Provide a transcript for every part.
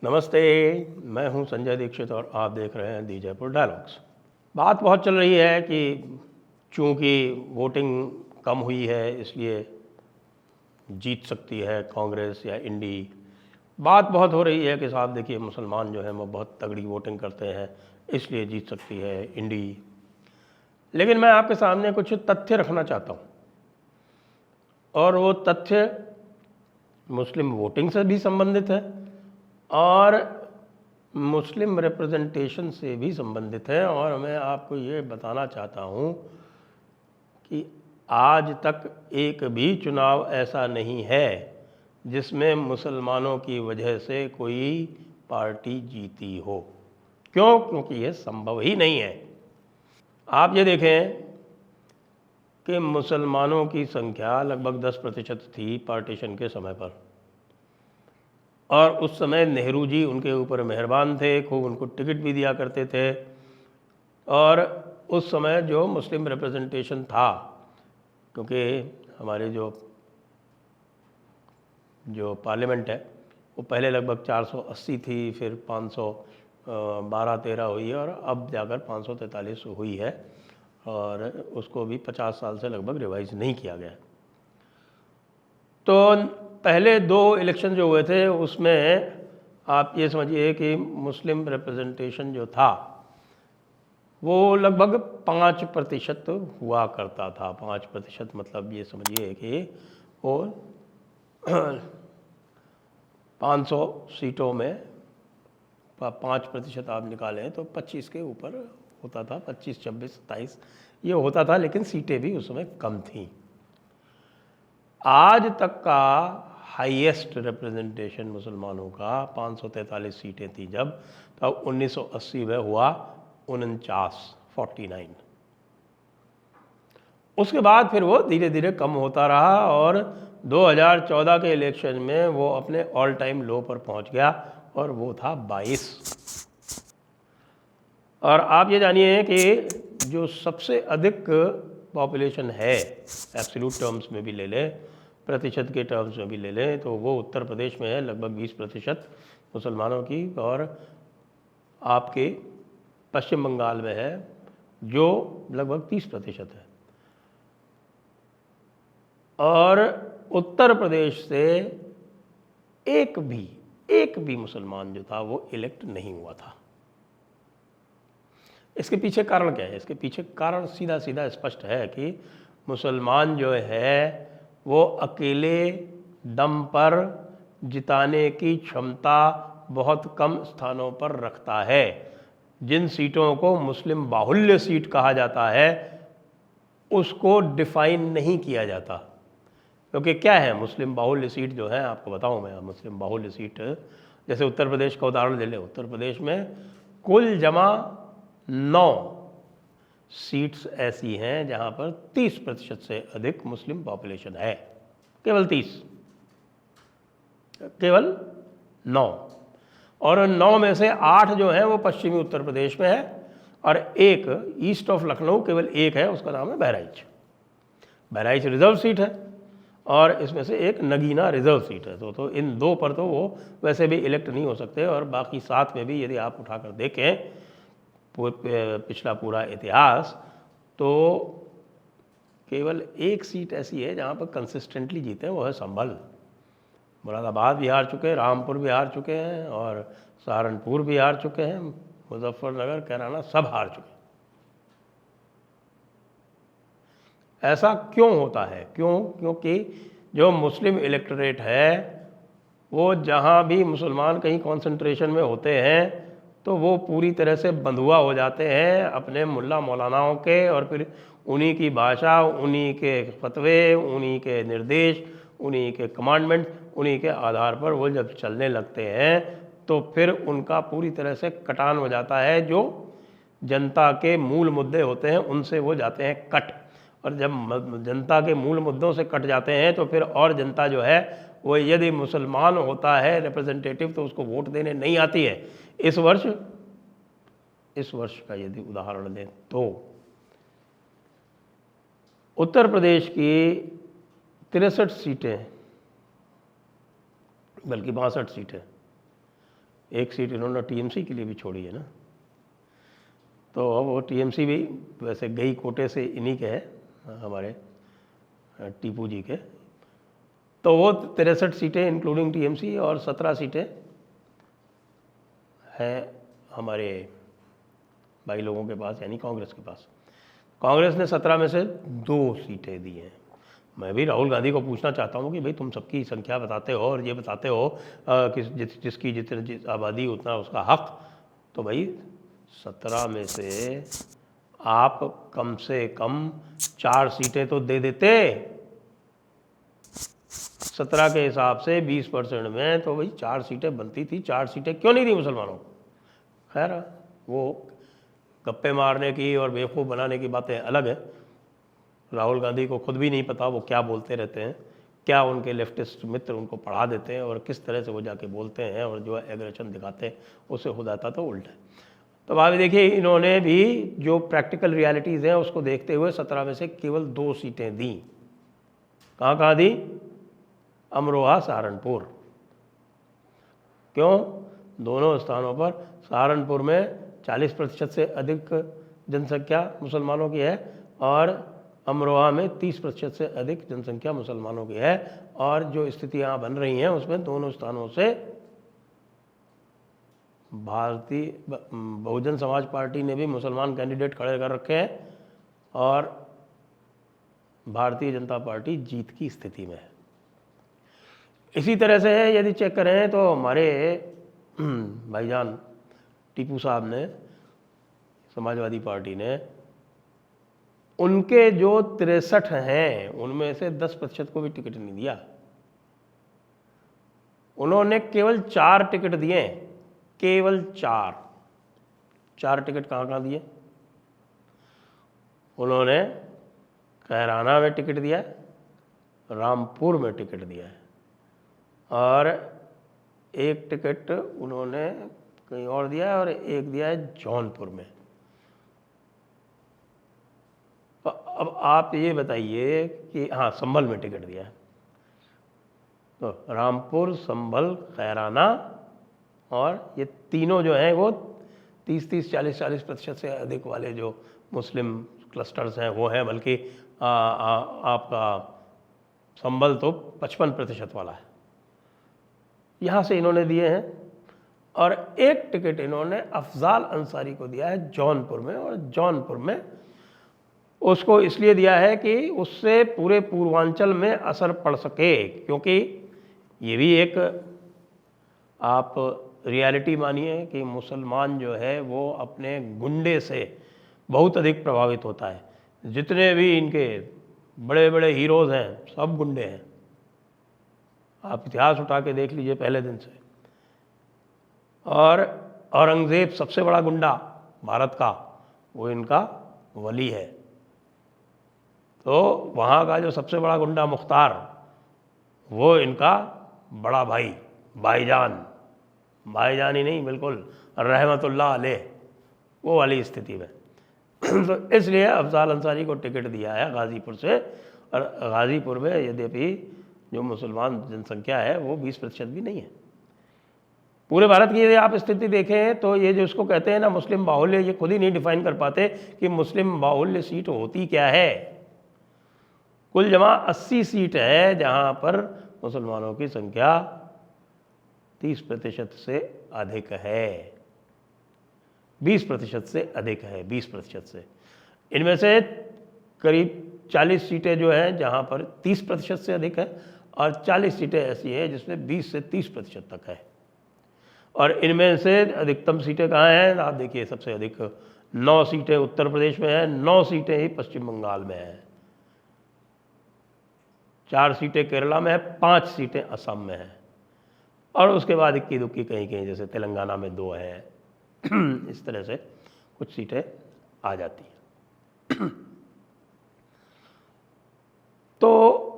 नमस्ते, मैं हूं संजय दीक्षित और आप देख रहे हैं दी जयपुर डायलॉग्स। बात बहुत चल रही है कि चूंकि वोटिंग कम हुई है इसलिए जीत सकती है कांग्रेस या इंडी। बात बहुत हो रही है कि साहब देखिए मुसलमान जो हैं वो बहुत तगड़ी वोटिंग करते हैं इसलिए जीत सकती है इंडी। लेकिन मैं आपके सामने कुछ तथ्य रखना चाहता हूँ और वो तथ्य मुस्लिम वोटिंग से भी संबंधित है और मुस्लिम रिप्रेजेंटेशन से भी संबंधित है। और मैं आपको ये बताना चाहता हूँ कि आज तक एक भी चुनाव ऐसा नहीं है जिसमें मुसलमानों की वजह से कोई पार्टी जीती हो। क्यों? क्योंकि ये संभव ही नहीं है। आप ये देखें कि मुसलमानों की संख्या लगभग 10% थी पार्टीशन के समय पर, और उस समय नेहरू जी उनके ऊपर मेहरबान थे, खूब उनको टिकट भी दिया करते थे। और उस समय जो मुस्लिम रिप्रेजेंटेशन था, क्योंकि हमारे जो पार्लियामेंट है वो पहले लगभग 480 थी, फिर 512-13 हुई और अब जाकर 543 हुई है, और उसको भी 50 साल से लगभग रिवाइज नहीं किया गया। तो पहले 2 इलेक्शन जो हुए थे उसमें आप ये समझिए कि मुस्लिम रिप्रेजेंटेशन जो था वो लगभग 5% हुआ करता था। 5% मतलब ये समझिए कि वो 500 सीटों में 5% आप निकालें तो 25 के ऊपर होता था, 25, 26, 27 ये होता था, लेकिन सीटें भी उस समय कम थीं। आज तक का हाईएस्ट रिप्रेजेंटेशन मुसलमानों का 543 सीटें थी जब, तब 1980 में हुआ 49। उसके बाद फिर वो धीरे धीरे कम होता रहा और 2014 के इलेक्शन में वो अपने ऑल टाइम लो पर पहुंच गया और वो था 22। और आप ये जानिए कि जो सबसे अधिक पॉपुलेशन है एब्सोल्यूट टर्म्स में भी ले लें, प्रतिशत के टर्म्स में भी ले लें, तो वो उत्तर प्रदेश में है लगभग 20% मुसलमानों की, और आपके पश्चिम बंगाल में है जो लगभग 30% है, और उत्तर प्रदेश से एक भी मुसलमान जो था वो इलेक्ट नहीं हुआ था। इसके पीछे कारण क्या है? इसके पीछे कारण सीधा सीधा स्पष्ट है कि मुसलमान जो है वो अकेले दम पर जिताने की क्षमता बहुत कम स्थानों पर रखता है। जिन सीटों को मुस्लिम बाहुल्य सीट कहा जाता है उसको डिफाइन नहीं किया जाता, क्योंकि क्या है मुस्लिम बाहुल्य सीट जो है, आपको बताऊं मैं। मुस्लिम बाहुल्य सीट जैसे उत्तर प्रदेश का उदाहरण ले लें, उत्तर प्रदेश में कुल जमा 9 सीट्स ऐसी हैं जहां पर 30% से अधिक मुस्लिम पॉपुलेशन है। केवल 30, केवल 9, और 9 में से 8 जो हैं वो पश्चिमी उत्तर प्रदेश में है, और एक ईस्ट ऑफ लखनऊ केवल एक है, उसका नाम है बहराइच। बहराइच रिजर्व सीट है और इसमें से एक नगीना रिजर्व सीट है। तो इन 2 पर तो वो वैसे भी इलेक्ट नहीं हो सकते, और बाकी 7 में भी यदि आप उठाकर देखें पिछला पूरा इतिहास, तो केवल एक सीट ऐसी है जहाँ पर कंसिस्टेंटली जीते हैं, वो है संभल। मुरादाबाद भी हार चुके हैं, रामपुर भी हार चुके हैं, और सहारनपुर भी हार चुके हैं, मुजफ्फरनगर, कैराना सब हार चुके हैं। ऐसा क्यों होता है? क्योंकि जो मुस्लिम इलेक्टोरेट है वो जहाँ भी मुसलमान कहीं कॉन्सेंट्रेशन में होते हैं तो वो पूरी तरह से बंधुआ हो जाते हैं अपने मुल्ला मौलानाओं के, और फिर उन्हीं की भाषा, उन्हीं के फतवे, उन्हीं के निर्देश, उन्हीं के कमांडमेंट, उन्हीं के आधार पर वो जब चलने लगते हैं तो फिर उनका पूरी तरह से कटान हो जाता है। जो जनता के मूल मुद्दे होते हैं उनसे वो जाते हैं कट, और जब जनता के मूल मुद्दों से कट जाते हैं तो फिर और जनता जो है वो यदि मुसलमान होता है रिप्रेजेंटेटिव तो उसको वोट देने नहीं आती है। इस वर्ष का यदि उदाहरण दें तो उत्तर प्रदेश की 63 सीटें, बल्कि 62 सीटें, एक सीट इन्होंने टीएमसी के लिए भी छोड़ी है ना, तो अब वो टीएमसी भी वैसे गई कोटे से इन्हीं के है, हमारे टीपू जी के, तो वो 63 सीटें इंक्लूडिंग टीएमसी और 17 सीटें हैं हमारे भाई लोगों के पास, यानी कांग्रेस के पास। कांग्रेस ने 17 में से 2 सीटें दी हैं। मैं भी राहुल गांधी को पूछना चाहता हूँ कि भाई तुम सबकी संख्या बताते हो और ये बताते हो कि जिसकी जितनी आबादी उतना उसका हक, तो भाई 17 में से आप कम से कम 4 सीटें तो दे देते। 17 के हिसाब से 20% में तो भाई 4 सीटें बनती थी, 4 सीटें क्यों नहीं दी मुसलमानों को? खैर वो गप्पे मारने की और बेवकूफ़ बनाने की बातें अलग है। राहुल गांधी को खुद भी नहीं पता वो क्या बोलते रहते हैं, क्या उनके लेफ्टिस्ट मित्र उनको पढ़ा देते हैं और किस तरह से वो जाके बोलते हैं और जो एग्रेशन दिखाते हैं उससे खुद आता तो उल्टा है। तो भाभी देखिए, इन्होंने भी जो प्रैक्टिकल रियलिटीज़ हैं उसको देखते हुए 17 में से केवल 2 सीटें दी। कहाँ दी? अमरोहा, सहारनपुर। क्यों? दोनों स्थानों पर सहारनपुर में 40% से अधिक जनसंख्या मुसलमानों की है और अमरोहा में 30% से अधिक जनसंख्या मुसलमानों की है, और जो स्थितियाँ बन रही हैं उसमें दोनों स्थानों से भारतीय बहुजन समाज पार्टी ने भी मुसलमान कैंडिडेट खड़े कर रखे हैं और भारतीय जनता पार्टी जीत की स्थिति में है। इसी तरह से यदि चेक करें तो हमारे भाईजान टीपू साहब ने, समाजवादी पार्टी ने, उनके जो 63 हैं उनमें से 10% को भी टिकट नहीं दिया। उन्होंने केवल 4 टिकट दिए, केवल 4 टिकट। कहाँ दिए? उन्होंने कैराना में टिकट दिया है, रामपुर में टिकट दिया है, और एक टिकट उन्होंने कहीं और दिया है और एक दिया है जौनपुर में। अब आप ये बताइए कि हाँ, संभल में टिकट दिया है। तो रामपुर, संभल, कैराना, और ये तीनों जो हैं वो 30-30, 40-40% से अधिक वाले जो मुस्लिम क्लस्टर्स हैं वो हैं, बल्कि आपका संभल तो 55% वाला है। यहाँ से इन्होंने दिए हैं, और एक टिकट इन्होंने अफजाल अंसारी को दिया है जौनपुर में, और जौनपुर में उसको इसलिए दिया है कि उससे पूरे पूर्वांचल में असर पड़ सके, क्योंकि ये भी एक आप रियलिटी मानिए कि मुसलमान जो है वो अपने गुंडे से बहुत अधिक प्रभावित होता है। जितने भी इनके बड़े बड़े हीरोज़ हैं सब गुंडे हैं, आप इतिहास उठा के देख लीजिए पहले दिन से। और औरंगज़ेब सबसे बड़ा गुंडा भारत का, वो इनका वली है। तो वहाँ का जो सबसे बड़ा गुंडा मुख्तार, वो इनका बड़ा भाई, भाईजान ही नहीं, बिल्कुल रहमतुल्लाह अलैह, वो वाली स्थिति में। तो इसलिए अफजाल अंसारी को टिकट दिया है गाज़ीपुर से, और गाज़ीपुर में यद्यपि जो मुसलमान जनसंख्या है वो 20% भी नहीं है। पूरे भारत की यदि आप स्थिति देखें तो ये जो इसको कहते हैं ना मुस्लिम बाहुल्य, ये खुद ही नहीं डिफाइन कर पाते कि मुस्लिम बाहुल्य सीट होती क्या है। कुल जमा 80 सीट है जहाँ पर मुसलमानों की संख्या 30% से अधिक है, 20% से अधिक है, 20% से। इनमें से करीब 40 सीटें जो हैं जहाँ पर 30% से अधिक है, और 40 सीटें ऐसी हैं जिसमें 20 से 30% तक है। और इनमें से अधिकतम सीटें कहाँ हैं? आप देखिए, सबसे अधिक 9 सीटें उत्तर प्रदेश में हैं, 9 सीटें ही पश्चिम बंगाल में हैं, 4 सीटें केरला में है, 5 सीटें असम में हैं, और उसके बाद इक्की दुक्की कहीं कहीं जैसे तेलंगाना में 2 हैं। इस तरह से कुछ सीटें आ जाती हैं। तो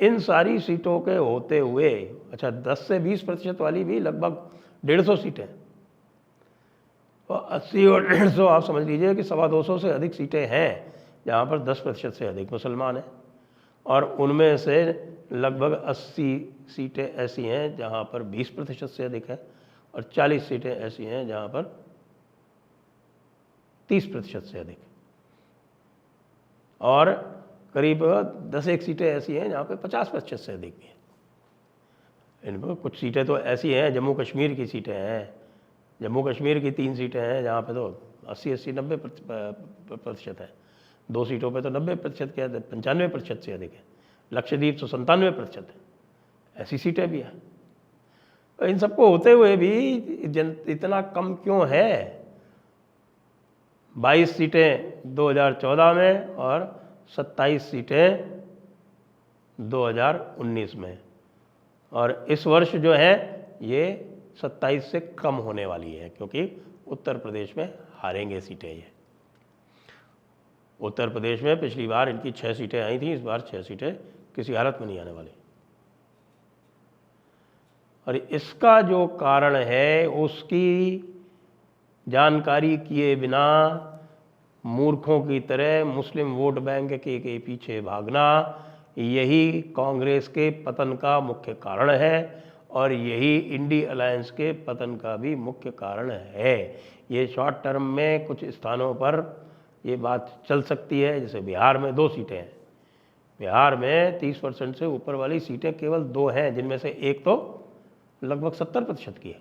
इन सारी सीटों के होते हुए, अच्छा 10 से 20% वाली भी लगभग 150 सीटें, तो 80 और 150 आप समझ लीजिए कि 225 से अधिक सीटें हैं जहाँ पर 10% से अधिक मुसलमान हैं। और उनमें से लगभग 80 सीटें ऐसी हैं जहां पर 20% से अधिक है और 40 सीटें ऐसी हैं जहां पर 30% से अधिक है और करीब 10 सीटें ऐसी हैं जहाँ पे 50% से अधिक भी है। इनमें कुछ सीटें तो ऐसी हैं, जम्मू कश्मीर की सीटें हैं, जम्मू कश्मीर की 3 सीटें हैं जहाँ पे तो 80-90% है, 2 सीटों पे तो 90% क्या 95% से अधिक है, लक्षद्वीप तो 97% है, ऐसी सीटें भी हैं। इन सबको होते हुए भी इतना कम क्यों है? 22 सीटें 2014 में और 27 सीटें 2019 में, और इस वर्ष जो है ये 27 से कम होने वाली है क्योंकि उत्तर प्रदेश में हारेंगे सीटें। ये उत्तर प्रदेश में पिछली बार इनकी 6 सीटें आई थी, इस बार 6 सीटें किसी हालत में नहीं आने वाली। और इसका जो कारण है उसकी जानकारी किए बिना मूर्खों की तरह मुस्लिम वोट बैंक के पीछे भागना, यही कांग्रेस के पतन का मुख्य कारण है और यही इंडी अलायंस के पतन का भी मुख्य कारण है। ये शॉर्ट टर्म में कुछ स्थानों पर ये बात चल सकती है, जैसे बिहार में 2 सीटें हैं, बिहार में 30% से ऊपर वाली सीटें केवल 2 हैं, जिनमें से एक तो लगभग 70% की है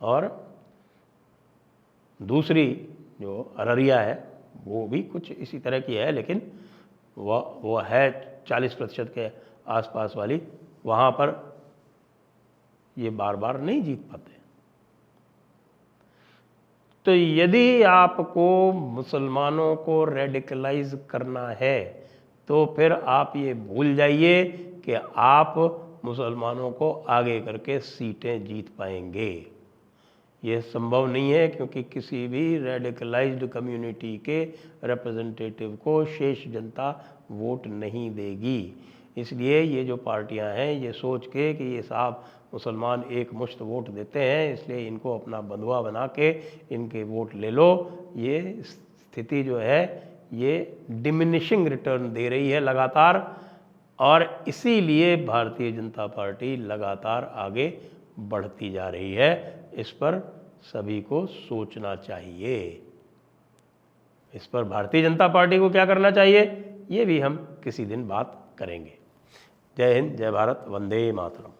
और दूसरी जो अररिया है वो भी कुछ इसी तरह की है, लेकिन वो है 40% के आसपास वाली, वहाँ पर ये बार बार नहीं जीत पाते। तो यदि आपको मुसलमानों को रेडिकलाइज करना है तो फिर आप ये भूल जाइए कि आप मुसलमानों को आगे करके सीटें जीत पाएंगे। ये संभव नहीं है क्योंकि किसी भी रेडिकलाइज्ड कम्युनिटी के रिप्रेजेंटेटिव को शेष जनता वोट नहीं देगी। इसलिए ये जो पार्टियां हैं ये सोच के कि ये साहब मुसलमान एक मुश्त वोट देते हैं इसलिए इनको अपना बंधुआ बना के इनके वोट ले लो, ये स्थिति जो है ये डिमिनिशिंग रिटर्न दे रही है लगातार, और इसीलिए भारतीय जनता पार्टी लगातार आगे बढ़ती जा रही है। इस पर सभी को सोचना चाहिए। इस पर भारतीय जनता पार्टी को क्या करना चाहिए ये भी हम किसी दिन बात करेंगे। जय हिंद, जय भारत, वंदे मातरम।